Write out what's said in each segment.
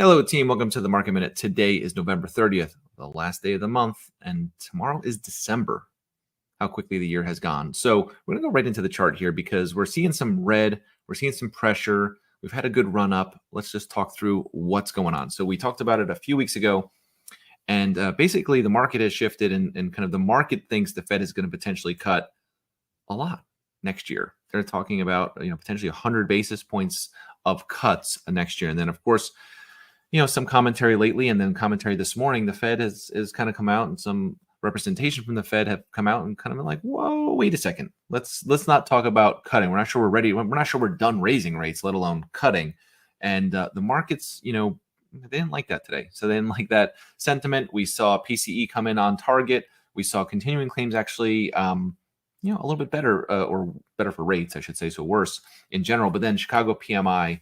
Hello, team. Welcome to the Market Minute. Today is November 30th, the last day of the month, and tomorrow is December. How quickly the year has gone. So we're going to go right into the chart here because we're seeing some red. We're seeing some pressure. We've had a good run up. Let's just talk through what's going on. So we talked about it a few weeks ago, and basically the market has shifted, and kind of the market thinks the Fed is going to potentially cut a lot next year. They're talking about potentially 100 basis points of cuts next year, and then of course, some commentary lately and then commentary this morning, the Fed has kind of come out, and some representation from the Fed have come out and kind of been like, whoa, wait a second. Let's not talk about cutting. We're not sure we're ready. We're not sure we're done raising rates, let alone cutting. And the markets, they didn't like that today. So they didn't like that sentiment. We saw PCE come in on target. We saw continuing claims actually, a little bit better, or better for rates, I should say, so worse in general. But then Chicago PMI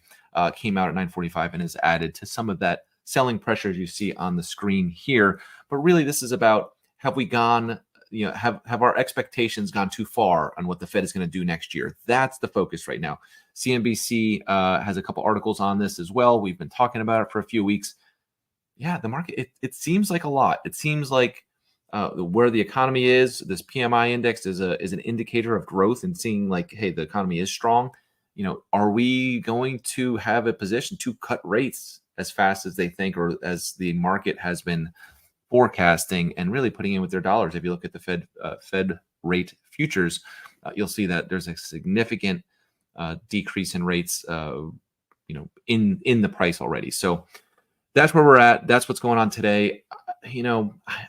came out at 945 and has added to some of that selling pressure you see on the screen here. But really, this is about, have we gone, have our expectations gone too far on what the Fed is going to do next year? That's the focus right now. CNBC has a couple articles on this as well. We've been talking about it for a few weeks. Yeah, the market, it seems like a lot. It seems like where the economy is, this PMI index is an indicator of growth and seeing like, hey, the economy is strong. Are we going to have a position to cut rates as fast as they think, or as the market has been forecasting and really putting in with their dollars? If you look at the Fed rate futures, you'll see that there's a significant decrease in rates, in the price already. So that's where we're at. That's what's going on today. I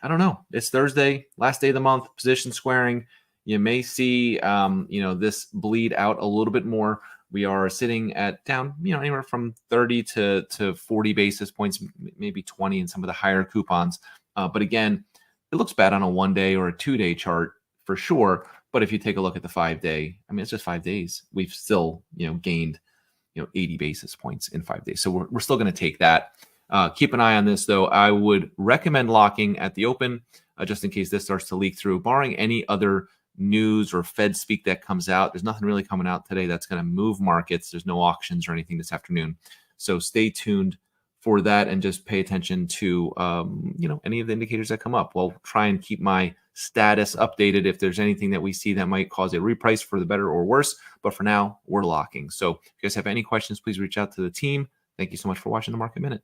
don't know. It's Thursday, last day of the month, position squaring. You may see, this bleed out a little bit more. We are sitting at down, anywhere from 30 to 40 basis points, maybe 20 in some of the higher coupons. But again, it looks bad on a 1 day or a 2 day chart for sure. But if you take a look at the 5 day, it's just 5 days. We've still, gained, 80 basis points in 5 days. So we're still going to take that. Keep an eye on this, though. I would recommend locking at the open, just in case this starts to leak through, barring any other news or Fed speak that comes out. There's nothing really coming out today that's going to move markets. There's no auctions or anything this afternoon. So stay tuned for that and just pay attention to, any of the indicators that come up. We'll try and keep my status updated if there's anything that we see that might cause a reprice for the better or worse. But for now, we're locking. So if you guys have any questions, please reach out to the team. Thank you so much for watching the Market Minute.